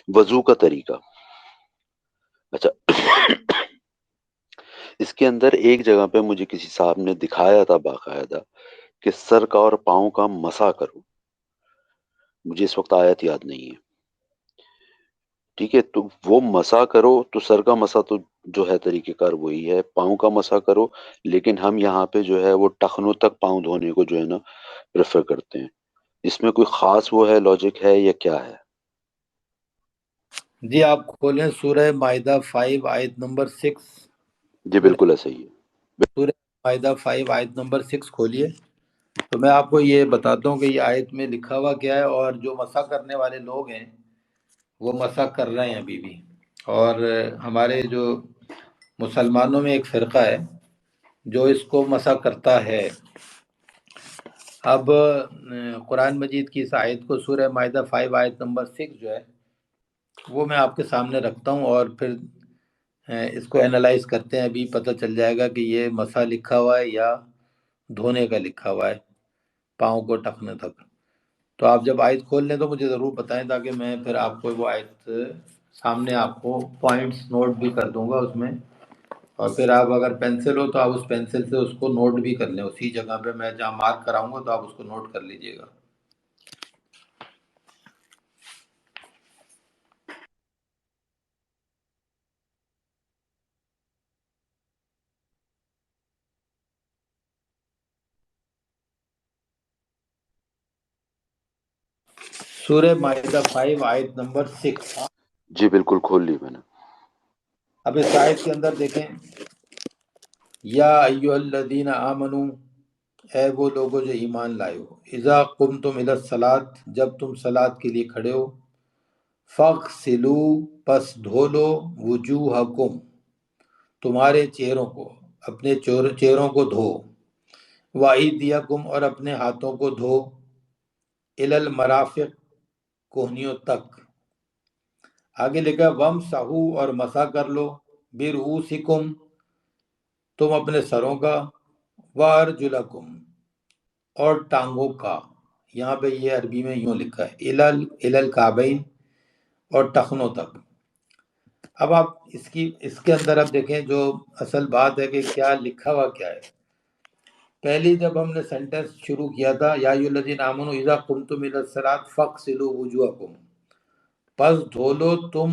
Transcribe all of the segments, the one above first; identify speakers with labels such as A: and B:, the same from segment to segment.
A: وضو کا طریقہ. اچھا اس کے اندر ایک جگہ پہ مجھے کسی صاحب نے دکھایا تھا باقاعدہ کہ سر کا اور پاؤں کا مسح کرو. مجھے اس وقت آیت یاد نہیں ہے. ٹھیک ہے، تو وہ مسح کرو، تو سر کا مسح تو جو ہے طریقہ کار وہی ہے، پاؤں کا مسح کرو، لیکن ہم یہاں پہ جو ہے وہ ٹخنوں تک پاؤں دھونے کو جو ہے نا پریفر کرتے ہیں. اس میں کوئی خاص وہ ہے لاجک ہے یا کیا ہے؟
B: جی آپ کھولیں سورہ مائدہ 5 آیت نمبر 6.
A: جی بالکل ایسا ہی ہے.
B: سورہ مائدہ 5 آیت نمبر 6 کھولیے، تو میں آپ کو یہ بتاتا ہوں کہ یہ آیت میں لکھا ہوا کیا ہے، اور جو مسح کرنے والے لوگ ہیں وہ مسح کر رہے ہیں ابھی بھی. اور ہمارے جو مسلمانوں میں ایک فرقہ ہے جو اس کو مسح کرتا ہے. اب قرآن مجید کی اس آیت کو سورہ مائدہ 5 آیت نمبر 6 جو ہے وہ میں آپ کے سامنے رکھتا ہوں، اور پھر اس کو اینالائز کرتے ہیں. ابھی پتہ چل جائے گا کہ یہ مسح لکھا ہوا ہے یا دھونے کا لکھا ہوا ہے پاؤں کو ٹخنے تک. تو آپ جب آیت کھول لیں تو مجھے ضرور بتائیں، تاکہ میں پھر آپ کو وہ آیت سامنے آپ کو پوائنٹس نوٹ بھی کر دوں گا اس میں، اور پھر آپ اگر پینسل ہو تو آپ اس پینسل سے اس کو نوٹ بھی کر لیں. اسی جگہ پہ میں جہاں مارک کراؤں گا تو آپ اس کو نوٹ کر لیجئے گا. سورہ مائدہ 5 آیت نمبر 6.
A: جی بالکل کھول لی میں نے.
B: اب اس آیت کے اندر دیکھیں، یا ایھا الذین آمنو، اے وہ لوگوں جو ایمان لائے ہو، اذا قمتم الی الصلاۃ، جب تم صلاۃ کے لیے کھڑے ہو، فاغسلوا، پس دھو لو، وجوہکم، تمہارے چہروں کو، اپنے چہروں کو دھو، وایدیکم، اور اپنے ہاتھوں کو دھو، الی المرافق، کوہنیوں تک. آگے لکھا وامسحوا، اور مسح کر لو، برؤوسکم، تم اپنے سروں کا، وارجلکم، اور ٹانگوں کا. یہاں پہ یہ عربی میں یوں لکھا ہے الی الکعبین، اور ٹخنوں تک. اب آپ اس کے اندر اب دیکھیں جو اصل بات ہے کہ کیا لکھا ہوا کیا ہے. پہلی جب ہم نے سینٹنس شروع کیا تھا، یا ایھا الذین آمنوا اذا قمتم الی الصلاۃ فاغسلوا وجوہکم، پس دھو لو تم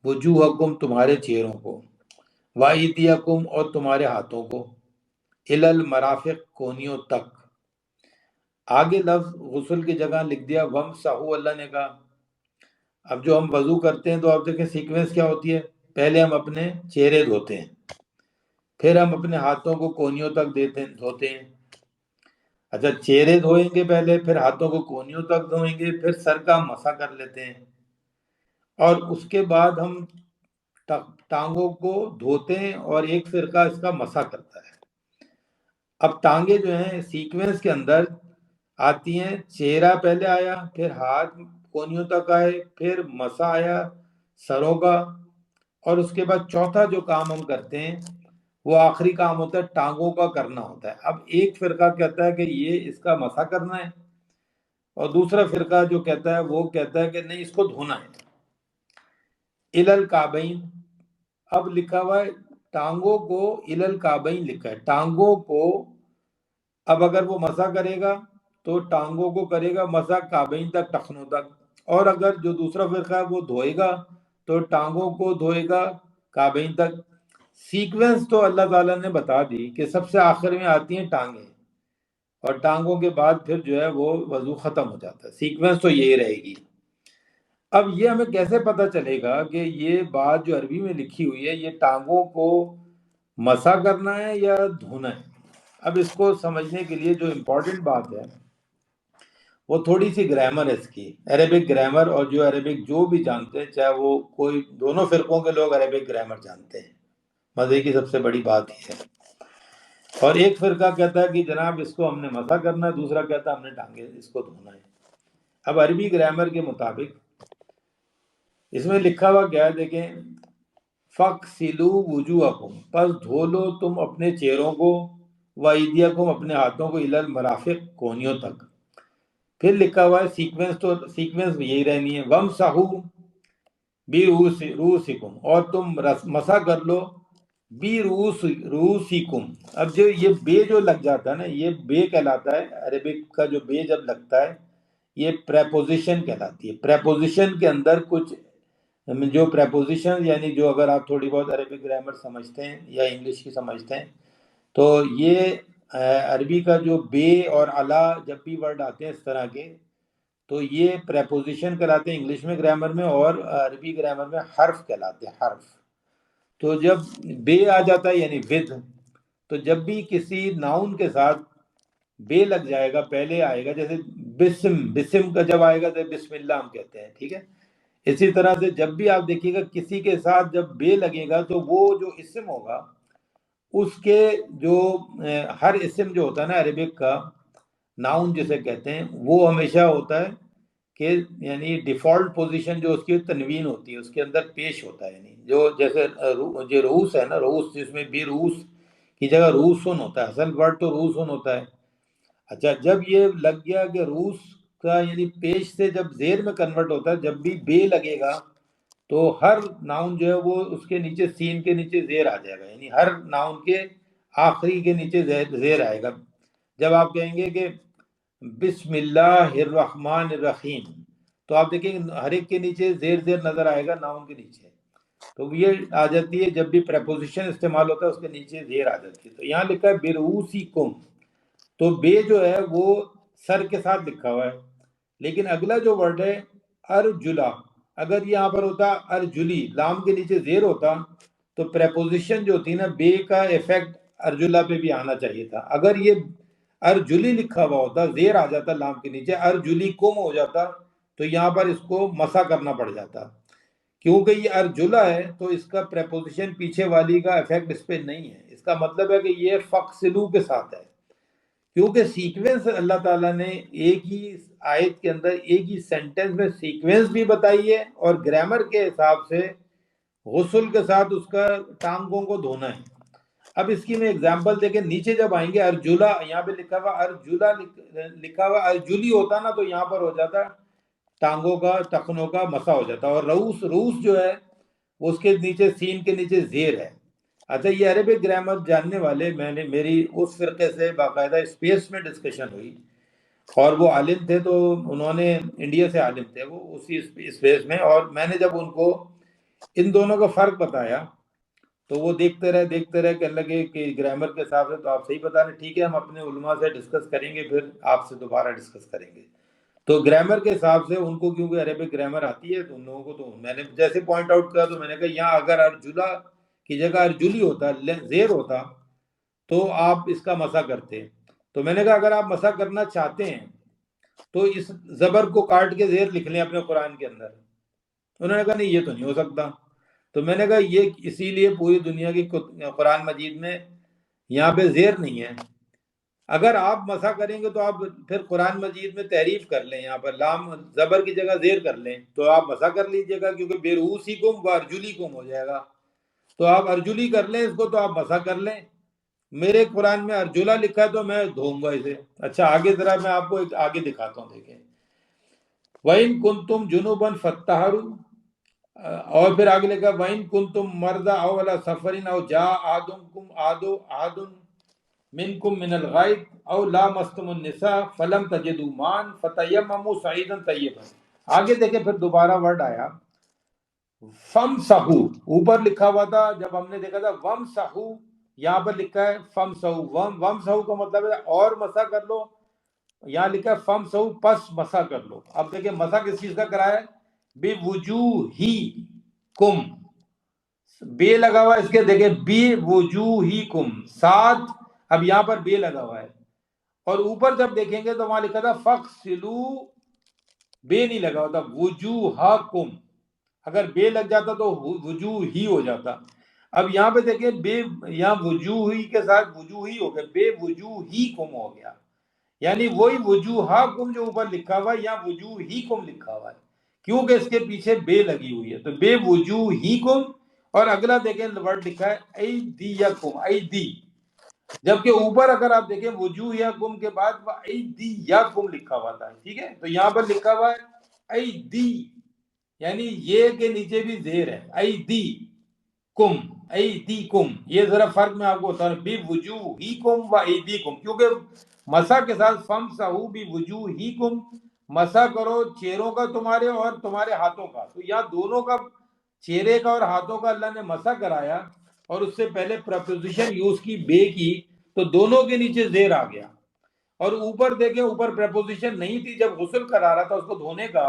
B: وجوہکم، تمہارے چہروں کو، وایدیکم، اور تمہارے ہاتھوں کو، الی المرافق، کونیوں تک. آگے لفظ غسل کی جگہ لکھ دیا وامسحوا، اللہ نے کہا. اب جو ہم وضو کرتے ہیں تو آپ دیکھیں سیکوینس کیا ہوتی ہے، پہلے ہم اپنے چہرے دھوتے ہیں، پھر ہم اپنے ہاتھوں کو کونیوں تک دھوتے ہیں. اچھا چہرے دھوئیں گے پہلے، پھر ہاتھوں کو کونیوں تک دھوئیں گے، پھر سر کا مسح کر لیتے ہیں، اور اس کے بعد ہم ٹانگوں کو دھوتے ہیں، اور ایک فرقہ اس کا مسح کرتا ہے. اب ٹانگیں جو ہیں سیکوینس کے اندر آتی ہیں، چہرہ پہلے آیا، پھر ہاتھ کونیوں تک آئے، پھر مسح آیا سروں کا، اور اس کے بعد چوتھا جو کام ہم کرتے ہیں وہ آخری کام ہوتا ہے ٹانگوں کا کرنا ہوتا ہے. اب ایک فرقہ کہتا ہے کہ یہ اس کا مسح کرنا ہے، اور دوسرا فرقہ جو کہتا ہے وہ کہتا ہے کہ نہیں، اس کو دھونا ہے. الی الکعبین، اب لکھا ہوا ہے ٹانگوں کو، الی الکعبین لکھا ہے، ٹانگوں کو. اب اگر وہ مسح کرے گا تو ٹانگوں کو کرے گا مسح کعبین تک، ٹخنوں تک. اور اگر جو دوسرا فرقہ ہے وہ دھوئے گا تو ٹانگوں کو دھوئے گا کعبین تک. سیکوینس تو اللہ تعالیٰ نے بتا دی کہ سب سے آخر میں آتی ہیں ٹانگیں، اور ٹانگوں کے بعد پھر جو ہے وہ وضو ختم ہو جاتا ہے. سیکوینس تو یہی رہے گی. اب یہ ہمیں کیسے پتہ چلے گا کہ یہ بات جو عربی میں لکھی ہوئی ہے یہ ٹانگوں کو مسح کرنا ہے یا دھونا ہے؟ اب اس کو سمجھنے کے لیے جو امپورٹنٹ بات ہے وہ تھوڑی سی گرامر ہے اس کی، عربک گرامر. اور جو عربک جو بھی جانتے ہیں، چاہے وہ کوئی دونوں فرقوں کے لوگ عربک گرامر جانتے ہیں. مزے کی سب سے بڑی بات یہ ہے. اور ایک فرقہ کہتا ہے کہ جناب اس کو ہم نے مسح کرنا ہے، دوسرا کہتا ہے ہم نے ٹانگیں اس کو دھونا ہے. اب عربی گرامر کے مطابق اس میں لکھا ہوا کیا ہے دیکھیں، فَاغْسِلُوا وُجُوهَكُمْ، پس دھو لو تم اپنے چہروں کو، وَأَيْدِيَكُمْ، اپنے ہاتھوں کو، إِلَى الْمَرَافِقِ، کونیوں تک. پھر لکھا ہوا ہے سیکوینس، تو سیکوینس یہی رہنی ہے. وَامْسَحُوا، رؤوسکم، اور تم مسح کر لو رؤوسکم. اب جو یہ بے جو لگ جاتا ہے نا، یہ بے کہلاتا ہے، عربک کا جو بے جب لگتا ہے یہ پریپوزیشن کہلاتی ہے. پریپوزیشن کے اندر کچھ جو پریپوزیشن، یعنی جو اگر آپ تھوڑی بہت عربک گرامر سمجھتے ہیں یا انگلش کی سمجھتے ہیں تو یہ عربی کا جو بے اور علا جب بھی ورڈ آتے ہیں اس طرح کے، تو یہ پریپوزیشن کہلاتے ہیں انگلش میں گرامر میں، اور عربی گرامر میں حرف کہلاتے ہیں، حرف. تو جب بے آ جاتا ہے یعنی ود، تو جب بھی کسی ناؤن کے ساتھ بے لگ جائے گا پہلے آئے گا، جیسے بسم کا جب آئے گا تو بسم اللہ ہم کہتے ہیں، ٹھیک ہے. اسی طرح سے جب بھی آپ دیکھیے گا کسی کے ساتھ جب بے لگے گا تو وہ جو اسم ہوگا اس کے جو ہر اسم جو ہوتا ہے نا عربک کا ناؤن جسے کہتے ہیں، وہ ہمیشہ ہوتا ہے کہ یعنی ڈیفالٹ پوزیشن جو اس کی تنوین ہوتی ہے اس کے اندر پیش ہوتا ہے. یعنی جو جیسے جو رؤوس ہے نا، رؤوس جس میں بھی رؤوس کی جگہ رؤوسن ہوتا ہے، اصل ورڈ تو رؤوسن ہوتا ہے. اچھا جب یہ لگ گیا کہ رؤوس کا یعنی پیش سے جب زیر میں کنورٹ ہوتا ہے، جب بھی بے لگے گا تو ہر ناؤن جو ہے وہ اس کے نیچے سین کے نیچے زیر آ جائے گا، یعنی ہر ناؤن کے آخری کے نیچے زیر آئے گا. جب آپ کہیں گے کہ بسم اللہ الرحمن الرحیم تو آپ دیکھیں گے ہر ایک کے نیچے زیر نظر آئے گا ناؤن کے نیچے، تو یہ آ جاتی ہے جب بھی پریپوزیشن استعمال ہوتا ہے اس کے نیچے زیر آ جاتی ہے. تو یہاں لکھا ہے برؤسکم، تو بے جو ہے وہ سر کے ساتھ لکھا ہوا ہے، لیکن اگلا جو ورڈ ہے ارجلا، اگر یہاں پر ہوتا ارجلی، لام کے نیچے زیر ہوتا تو پریپوزیشن جو ہوتی نا بے کا ایفیکٹ ارجلا پہ بھی آنا چاہیے تھا. اگر یہ ارجلی لکھا ہوا ہوتا، زیر آ جاتا لام کے نیچے، ارجلی کم ہو جاتا تو یہاں پر اس کو مسا کرنا پڑ جاتا. کیونکہ یہ ارجلا ہے تو اس کا پریپوزیشن پیچھے والی کا ایفیکٹ اس پہ نہیں ہے. اس کا مطلب ہے کہ یہ فقسلو کے ساتھ ہے، کیونکہ سیکوینس اللہ تعالیٰ نے ایک ہی آیت کے اندر ایک ہی سینٹنس میں سیکوینس بھی بتائی ہے، اور گرامر کے حساب سے غسل کے ساتھ اس کا ٹانگوں کو دھونا ہے. اب اس کی میں اگزامپل دیکھیں، نیچے جب آئیں گے ارجلا، یہاں پہ لکھا ہوا ارجلا لکھا ہوا ارجلی ہوتا نا تو یہاں پر ہو جاتا ٹانگوں کا ٹخنوں کا مسا ہو جاتا. اور رؤوس جو ہے وہ اس کے نیچے سین کے نیچے زیر ہے. اچھا یہ عربک گرامر جاننے والے، میں نے میری اس فرقے سے باقاعدہ اسپیس میں ڈسکشن ہوئی، اور وہ عالم تھے تو انہوں نے انڈیا سے عالم تھے وہ اسی اسپیس میں، اور میں نے جب ان کو ان دونوں کا فرق بتایا تو وہ دیکھتے رہے کہنے لگے کہ گرامر کے حساب سے تو آپ صحیح بتا رہے، ٹھیک ہے ہم اپنے علماء سے ڈسکس کریں گے، پھر آپ سے دوبارہ ڈسکس کریں گے. تو گرامر کے حساب سے ان کو کیونکہ عربک گرامر آتی ہے تو ان لوگوں کو، تو میں نے جیسے پوائنٹ آؤٹ کیا تو میں نے کہا یہاں اگر ارجلا کی جگہ ارجلی ہوتا، زیر ہوتا تو آپ اس کا مسا کرتے. تو میں نے کہا اگر آپ مسا کرنا چاہتے ہیں تو اس زبر کو کاٹ کے زیر لکھ لیں اپنے قرآن کے اندر. انہوں نے کہا نہیں یہ تو نہیں ہو سکتا. تو میں نے کہا یہ اسی لیے پوری دنیا کی قرآن مجید میں یہاں پہ زیر نہیں ہے. اگر آپ مسا کریں گے تو آپ پھر قرآن مجید میں تحریف کر لیں، یہاں پر لام زبر کی جگہ زیر کر لیں تو آپ مسا کر لیجئے گا، کیونکہ برؤسکم و ارجلیکم ہو جائے گا. تو آپ ارجلی کر لیں اس کو تو آپ مسا کر لیں. میرے قرآن میں ارجلا لکھا ہے تو میں دھوؤں گا اسے. اچھا آگے ذرا میں آپ کو ایک آگے دکھاتا ہوں، دیکھیں وَإِن كُنتُمْ جُنُوبًا فَاتَّطَهَّرُوا، اور پھر آگے لکھا وَإِن كُنتُمْ مَرْضَىٰ أَوْ عَلَىٰ سَفَرٍ أَوْ جَاءَ أَحَدٌ مِّنكُم مِّنَ الْغَائِطِ أَوْ لَامَسْتُمُ النِّسَاءَ فَلَمْ تَجِدُوا مَاءً فَتَيَمَّمُوا صَعِيدًا طَيِّبًا. آگے دیکھیں پھر دوبارہ ورڈ آیا فَامْسَحُوا، اوپر لکھا ہوا تھا جب ہم نے دیکھا تھا وَامْسَحُوا، یہاں پر لکھا ہے فَامْسَحُوا. وَامْسَحُوا کا مطلب ہے اور مسا کر لو، یہاں لکھا ہے فَامْسَحُوا پس مسا کر لو. اب دیکھیں مسا کس چیز کا کرایا ہے؟ بِوُجُوهِکُم، بے لگا ہوا ہے اس کے، دیکھیں بِوُجُوهِکُم ساتھ، اب یہاں پر بے لگا ہوا ہے، اور اوپر جب دیکھیں گے تو وہاں لکھا تھا فَاغْسِلُوا، بے نہیں لگا ہوتا وُجُوهَکُم، اگر بے لگ جاتا تو وجوہ ہی ہو جاتا. اب یہاں پہ دیکھیں بے، یہاں وجوہ ہی کے ساتھ وجوہ ہی ہو گیا، بے وجوہ ہی کم ہو گیا، یعنی وہی وجوہا کم جو اوپر لکھا ہوا ہے یہاں وجوہ ہی کم لکھا ہوا ہے، کیونکہ اس کے پیچھے بے لگی ہوئی ہے. تو بے وجوہ ہی کم، اور اگلا دیکھیں ورڈ لکھا ہے ایدیکم، ایدی، جبکہ اوپر اگر آپ دیکھیں وجوہ یا کم کے بعد ایدیکم لکھا ہوا تھا، ٹھیک ہے. تو یہاں پر لکھا ہوا ہے ایدی، یعنی یہ کے نیچے بھی زیر ہے، ایدی کم، ایدی کم، یہ ذرا فرق میں آپ کو بتا رہا ہوں، بی وجوہ ہی کم و ایدی کم، کیونکہ مسا کے ساتھ فم سہو بی وجوہ ہی کم، مسا کرو چہروں کا تمہارے اور تمہارے ہاتھوں کا، تو یا دونوں کا، چہرے کا اور ہاتھوں کا اللہ نے مسا کرایا، اور اس سے پہلے پریپوزیشن یوز کی بے کی، تو دونوں کے نیچے زیر آ گیا، اور اوپر دیکھیں اوپر پریپوزیشن نہیں تھی، جب غسل کرا رہا تھا اس کو دھونے کا،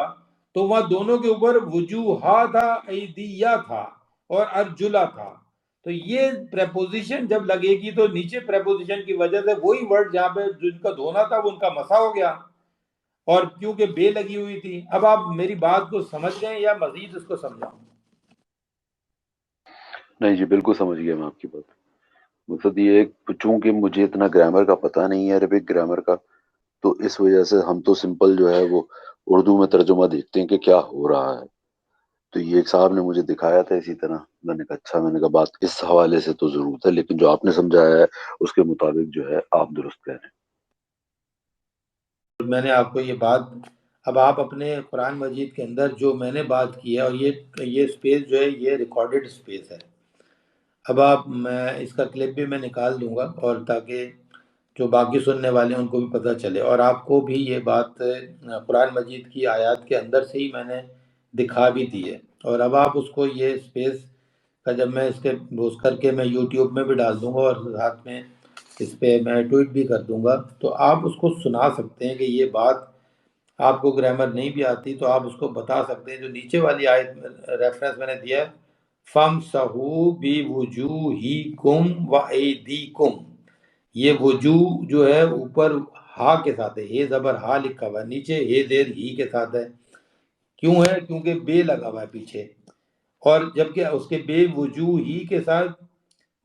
B: تو وہاں دونوں کے اوپر وجوہا تھا، ایدیا تھا اور ارجلا تھا، تو یہ پریپوزیشن جب لگے گی تو نیچے پریپوزیشن کی وجہ سے وہی ورڈ جہاں پہ جن کا دھونا تھا وہ ان کا مسا ہو گیا، اور کیونکہ بے لگی ہوئی تھی۔ اب آپ میری بات کو سمجھ گئے یا مزید اس کو سمجھاؤں؟
A: نہیں جی بالکل سمجھ گیا میں آپ کی بات۔ مقصد یہ ہے کہ چونکہ مجھے اتنا گرامر کا پتہ نہیں ہے، عربک گرامر کا، تو اس وجہ سے ہم تو سمپل جو ہے وہ اردو میں ترجمہ دیکھتے ہیں کہ کیا ہو رہا ہے، تو یہ ایک صاحب نے مجھے دکھایا تھا اسی طرح، میں نے کہا اچھا، میں نے کہا بات اس حوالے سے تو ضرورت ہے، لیکن جو آپ نے سمجھایا ہے اس کے مطابق جو ہے آپ درست کہہ رہے ہیں۔
B: میں نے آپ کو یہ بات، اب آپ اپنے قرآن مجید کے اندر جو میں نے بات کی ہے، اور یہ سپیس جو ہے یہ ریکارڈڈ سپیس ہے، اب آپ، میں اس کا کلپ بھی میں نکال دوں گا، اور تاکہ جو باقی سننے والے ہیں ان کو بھی پتہ چلے، اور آپ کو بھی یہ بات قرآن مجید کی آیات کے اندر سے ہی میں نے دکھا بھی دی ہے، اور اب آپ اس کو یہ سپیس کا جب میں اس کے بوز کر کے میں یوٹیوب میں بھی ڈال دوں گا، اور ساتھ میں اس پہ میں ٹویٹ بھی کر دوں گا، تو آپ اس کو سنا سکتے ہیں کہ یہ بات، آپ کو گرامر نہیں بھی آتی تو آپ اس کو بتا سکتے ہیں، جو نیچے والی آیت ریفرنس میں نے دیا ہے، فَامْسَحُوا بِوُجُوهِكُمْ وَأَيْدِيكُمْ، یہ وجوہ جو ہے اوپر ہا کے ساتھ ہے، ہے زبر ہا لکھا ہوا ہے، نیچے ہے زیر ہی کے ساتھ ہے، کیوں ہے؟ کیونکہ بے لگا ہوا ہے پیچھے، اور جبکہ اس کے بے وجوہ ہی کے ساتھ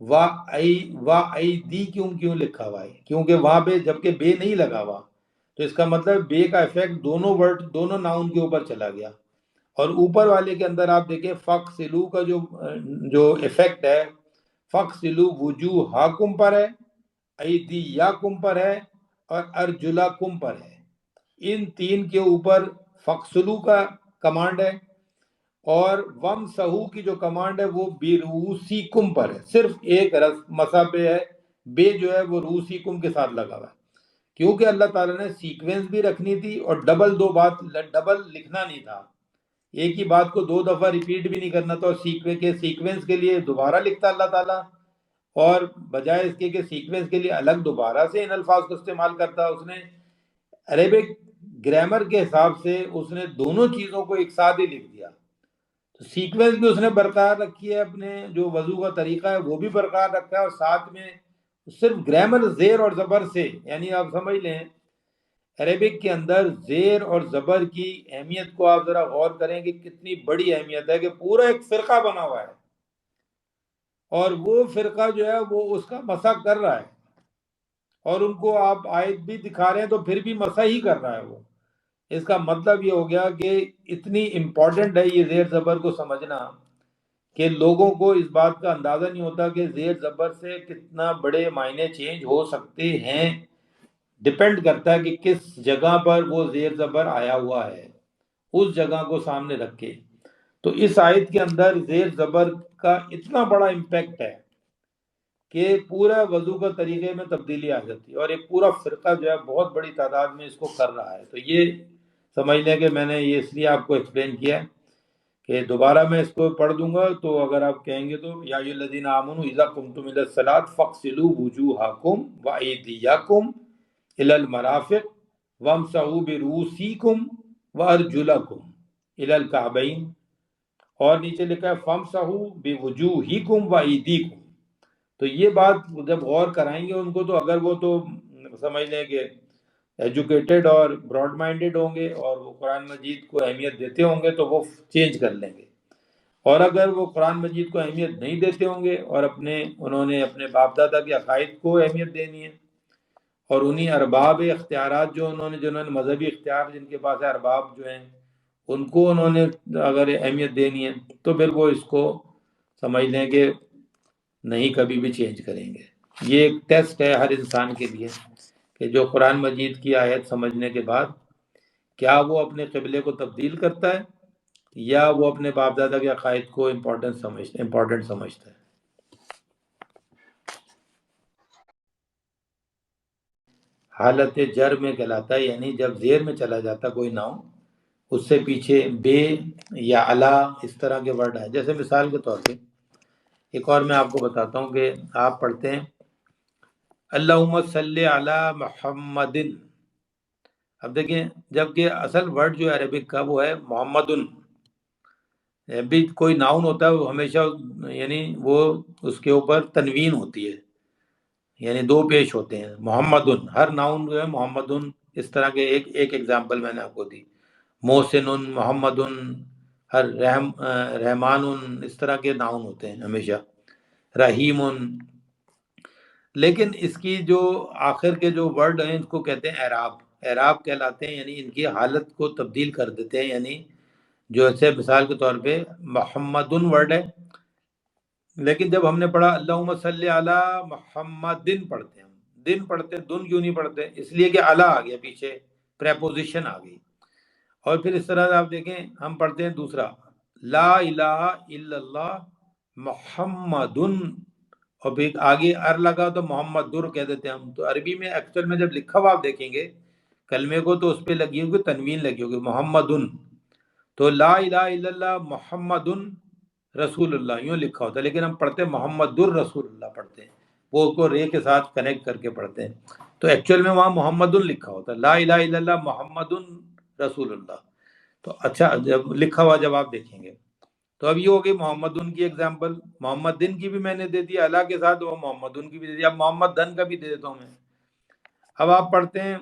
B: وَأَيْدِی کیوں لکھا ہوا ہے؟ کیونکہ وہاں پہ جبکہ بے نہیں لگا ہوا، تو اس کا مطلب بے کا ایفیکٹ دونوں ورڈ، دونوں ناؤن کے اوپر چلا گیا، اور اوپر والے کے اندر آپ دیکھیں فَقْسِلُوا کا جو ایفیکٹ ہے، فَقْسِلُوا وُجُوهَكُمْ پر ہے، ایدیاکم پر ہے، اور ارجلاکم پر ہے، ان تین کے اوپر فَقْسِلُوا کا کمانڈ ہے، اور وَمْسَحُوا کی جو کمانڈ ہے وہ بِرُؤُوسِکُم پر ہے، صرف ایک رس مسا پہ ہے، بے جو ہے وہ رؤوسکم کے ساتھ لگا ہوا ہے، کیونکہ اللہ تعالیٰ نے سیکوینس بھی رکھنی تھی، اور ڈبل لکھنا نہیں تھا، ایک ہی بات کو دو دفعہ ریپیٹ بھی نہیں کرنا تھا، اور سیکوینس کے لیے دوبارہ لکھتا اللہ تعالیٰ، اور بجائے اس کے کہ سیکوینس کے لیے الگ دوبارہ سے ان الفاظ کو استعمال کرتا، اس نے عربک گرامر کے حساب سے اس نے دونوں چیزوں کو ایک ساتھ ہی لکھ دیا، تو سیکوینس بھی اس نے برقرار رکھی ہے، اپنے جو وضو کا طریقہ ہے وہ بھی برقرار رکھا ہے، اور ساتھ میں صرف گرامر زیر اور زبر سے، یعنی آپ سمجھ لیں عربک کے اندر زیر اور زبر کی اہمیت کو آپ ذرا غور کریں کہ کتنی بڑی اہمیت ہے، کہ پورا ایک فرقہ بنا ہوا ہے، اور وہ فرقہ جو ہے وہ اس کا مسح کر رہا ہے، اور ان کو آپ آیت بھی دکھا رہے ہیں تو پھر بھی مسح ہی کر رہا ہے وہ، اس کا مطلب یہ ہو گیا کہ اتنی امپورٹنٹ ہے یہ زیر زبر کو سمجھنا، کہ لوگوں کو اس بات کا اندازہ نہیں ہوتا کہ زیر زبر سے کتنا بڑے معنی چینج ہو سکتے ہیں، ڈپینڈ کرتا ہے کہ کس جگہ پر وہ زیر زبر آیا ہوا ہے، اس جگہ کو سامنے رکھ کے، تو اس آیت کے اندر زیر زبر کا اتنا بڑا امپیکٹ ہے کہ پورا وضو کا طریقے میں تبدیلی آ جاتی ہے، اور ایک پورا فرقہ جو ہے بہت بڑی تعداد میں اس کو کر رہا ہے، تو یہ سمجھ لیں کہ میں نے یہ اس لیے آپ کو ایکسپلین کیا ہے، کہ دوبارہ میں اس کو پڑھ دوں گا، تو اگر آپ کہیں گے تو یا ایھا الذین آمنوا اذا قمتم الی الصلاۃ فاغسلوا وجوہکم وایدیکم الی المرافق وامسحوا برؤوسکم وارجلکم الی الکعبین، اور نیچے لکھا ہے فامسحوا بوجوہکم وایدیکم، تو یہ بات جب غور کرائیں گے ان کو، تو اگر وہ تو سمجھ لیں کہ ایجوکیٹڈ اور براڈ مائنڈڈ ہوں گے، اور وہ قرآن مجید کو اہمیت دیتے ہوں گے تو وہ چینج کر لیں گے، اور اگر وہ قرآن مجید کو اہمیت نہیں دیتے ہوں گے، اور انہوں نے اپنے باپ دادا کے عقائد کو اہمیت دینی ہے، اور انہی ارباب اختیارات جنہوں نے مذہبی اختیار جن کے پاس ہے، ارباب جو ہیں ان کو انہوں نے اگر اہمیت دینی ہے، تو پھر وہ اس کو سمجھ لیں کہ نہیں کبھی بھی چینج کریں گے۔ یہ ایک ٹیسٹ ہے ہر انسان کے لیے، کہ جو قرآن مجید کی آیت سمجھنے کے بعد کیا وہ اپنے قبلے کو تبدیل کرتا ہے، یا وہ اپنے باپ دادا کے عقائد کو امپورٹنٹ سمجھتا ہے؟ حالت جر میں کہلاتا ہے، یعنی جب زیر میں چلا جاتا کوئی ناؤن، اس سے پیچھے بے یا علا اس طرح کے ورڈ ہیں. جیسے مثال کے طور پہ ایک اور میں آپ کو بتاتا ہوں کہ آپ پڑھتے ہیں اللہم صلی علی محمد. اب دیکھیں جبکہ اصل ورڈ جو ہے عربک کا وہ ہے محمدن. بھی کوئی ناؤن ہوتا ہے وہ ہمیشہ یعنی وہ اس کے اوپر تنوین ہوتی ہے، یعنی دو پیش ہوتے ہیں. محمدن ہر ناؤن جو ہے محمدن اس طرح کے ایک ایگزامپل میں نے آپ کو دی. محسن محمدن، ہر رحمان اس طرح کے ناؤن ہوتے ہیں ہمیشہ. رحیم. لیکن اس کی جو آخر کے جو ورڈ ہیں اس کو کہتے ہیں اعراب. اعراب کہلاتے ہیں، یعنی ان کی حالت کو تبدیل کر دیتے ہیں. یعنی جو ایسے مثال کے طور پہ محمدن ورڈ ہے، لیکن جب ہم نے پڑھا اللہم صلی علی محمدن پڑھتے ہیں، دن پڑھتے ہیں، دن کیوں نہیں پڑھتے؟ اس لیے کہ علی آ گیا پیچھے، پریپوزیشن آ گئی. اور پھر اس طرح آپ دیکھیں ہم پڑھتے ہیں دوسرا لا الہ الا اللہ محمدن، اور پھر آگے ار لگا تو محمد در کہہ دیتے ہیں ہم. تو عربی میں ایکچوئل میں جب لکھا ہوا آپ دیکھیں گے کلمے کو تو اس پہ لگی ہوگی تنوین لگی ہوگی محمدن. تو لا الہ الا اللہ محمدن رسول اللہ یوں لکھا ہوتا ہے، لیکن ہم پڑھتے ہیں محمد در رسول اللہ پڑھتے ہیں، وہ کو رے کے ساتھ کنیکٹ کر کے پڑھتے ہیں. تو ایکچوئل میں وہاں محمدن لکھا ہوتا ہے، لا الہ الا اللہ محمدن رسول اللہ. تو اچھا جب لکھا ہوا جب آپ دیکھیں گے تو اب یہ ہو گئی محمد ان کی ایگزامپل. محمد دن کی بھی میں نے دے دی اللہ کے ساتھ، وہ محمد ان کی بھی دے دی. اب محمد دن کا بھی دے دیتا ہوں میں. اب آپ پڑھتے ہیں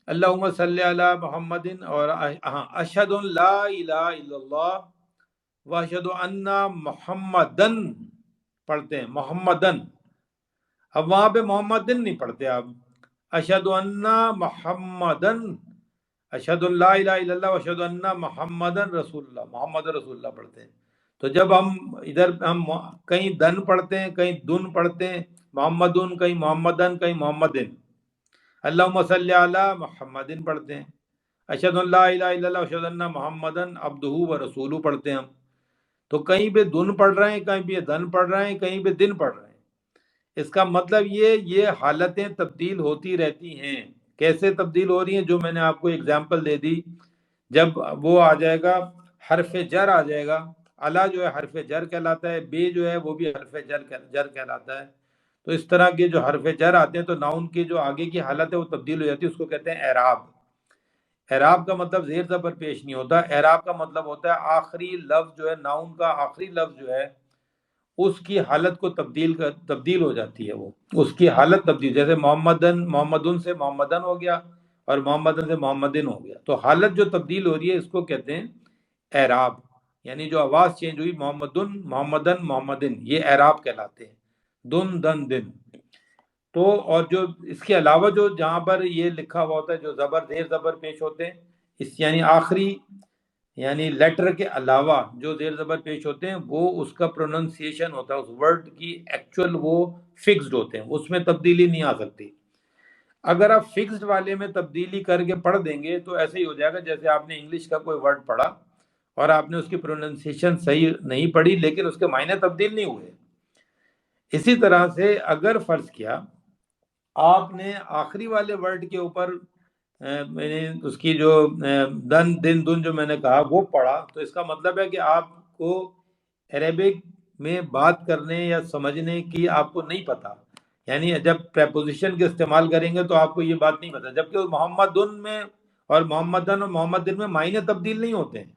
B: اللہم صلی علی محمد اور اشہد ان لا الہ الا اللہ واشہد ان محمدن پڑھتے ہیں محمدن. اب وہاں پہ محمدن نہیں پڑھتے آپ، اشہد ان محمدن، اشہد ان لا الہ الا اللہ واشہد ان محمدن رسول اللہ، محمد رسول اللہ پڑھتے ہیں. تو جب ہم ادھر ہم کہیں دن پڑھتے ہیں کہیں دن پڑھتے ہیں، محمدن کہیں محمدن کہیں محمدن. اللہم صلی علی محمدن پڑھتے ہیں، اشہد ان لا الہ الا اللہ واشہد ان محمدن عبدہ و رسولہ پڑھتے ہیں ہم. تو کہیں پہ دن پڑھ رہے ہیں، کہیں پہ دن پڑھ رہے ہیں، کہیں پہ دن پڑھ رہے ہیں. اس کا مطلب یہ حالتیں تبدیل ہوتی رہتی ہیں. کیسے تبدیل ہو رہی ہیں؟ جو میں نے آپ کو اگزامپل دے دی. جب وہ آ جائے گا حرف جر آ جائے گا، علا جو ہے حرف جر کہلاتا ہے، بے جو ہے وہ بھی حرف جر کہلاتا ہے. تو اس طرح کے جو حرف جر آتے ہیں تو ناؤن کی جو آگے کی حالت ہے وہ تبدیل ہو جاتی ہے، اس کو کہتے ہیں اعراب. اعراب کا مطلب زیر زبر پیش نہیں ہوتا، اعراب کا مطلب ہوتا ہے آخری لفظ جو ہے ناؤن کا آخری لفظ جو ہے اس کی حالت کو تبدیل ہو جاتی ہے. وہ اس کی حالت تبدیل، جیسے محمدن سے محمدن ہو گیا اور محمدن سے محمدن ہو گیا. تو حالت جو تبدیل ہو رہی ہے اس کو کہتے ہیں اعراب. یعنی جو آواز چینج ہوئی محمدن محمدن محمدن، یہ اعراب کہلاتے ہیں. دن دن دن. تو اور جو اس کے علاوہ جو جہاں پر یہ لکھا ہوا ہوتا ہے جو زبر زیر زبر پیش ہوتے ہیں، اس یعنی آخری یعنی لیٹر کے علاوہ جو زیر زبر پیش ہوتے ہیں وہ اس کا پروننسیشن ہوتا ہے، اس ورڈ کی ایکچوئل وہ فکسڈ ہوتے ہیں، اس میں تبدیلی نہیں آ سکتی. اگر آپ فکسڈ والے میں تبدیلی کر کے پڑھ دیں گے تو ایسے ہی ہو جائے گا جیسے آپ نے انگلش کا کوئی ورڈ پڑھا اور آپ نے اس کی پروننسیشن صحیح نہیں پڑھی لیکن اس کے معنی تبدیل نہیں ہوئے. اسی طرح سے اگر فرض کیا آپ نے آخری والے ورڈ کے اوپر میں نے اس کی جو دن جو میں نے کہا وہ پڑھا، تو اس کا مطلب ہے کہ آپ کو عربک میں بات کرنے یا سمجھنے کی آپ کو نہیں پتا. یعنی جب پریپوزیشن کے استعمال کریں گے تو آپ کو یہ بات نہیں پتا، جبکہ محمدن میں اور محمدن اور محمدن میں معنی تبدیل نہیں ہوتے ہیں،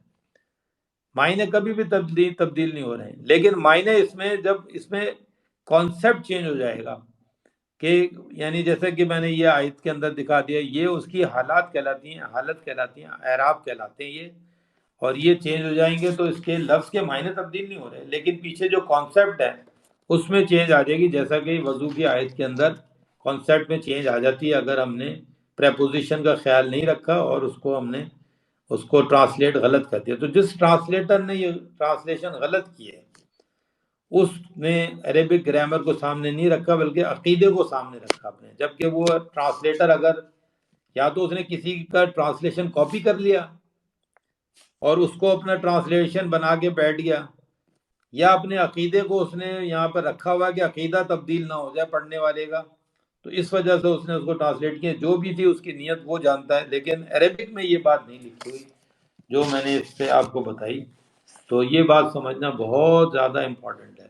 B: معنی کبھی بھی تبدیل نہیں ہو رہے ہیں. لیکن معنی اس میں جب اس میں کانسیپٹ چینج ہو جائے گا کہ یعنی جیسے کہ میں نے یہ آیت کے اندر دکھا دیا، یہ اس کی حالات کہلاتی ہیں، حالت کہلاتی ہیں، اعراب کہلاتے ہیں یہ. اور یہ چینج ہو جائیں گے تو اس کے لفظ کے معنی تبدیل نہیں ہو رہے لیکن پیچھے جو کانسیپٹ ہے اس میں چینج آ جائے گی، جیسا کہ وضو کی آیت کے اندر کانسیپٹ میں چینج آ جاتی ہے اگر ہم نے پریپوزیشن کا خیال نہیں رکھا اور اس کو ہم نے اس کو ٹرانسلیٹ غلط کر دیا. تو جس ٹرانسلیٹر نے یہ ٹرانسلیشن غلط کی ہے اس نے عربک گرامر کو سامنے نہیں رکھا بلکہ عقیدے کو سامنے رکھا اپنے. جبکہ وہ ٹرانسلیٹر اگر یا تو اس نے کسی کا ٹرانسلیشن کاپی کر لیا اور اس کو اپنا ٹرانسلیشن بنا کے بیٹھ گیا، یا اپنے عقیدے کو اس نے یہاں پر رکھا ہوا کہ عقیدہ تبدیل نہ ہو جائے پڑھنے والے کا، تو اس وجہ سے اس نے اس کو ٹرانسلیٹ کیا. جو بھی تھی اس کی نیت وہ جانتا ہے، لیکن عربک میں یہ بات نہیں لکھی ہوئی جو میں نے اس سے آپ کو بتائی. تو یہ بات سمجھنا بہت زیادہ امپورٹنٹ ہے.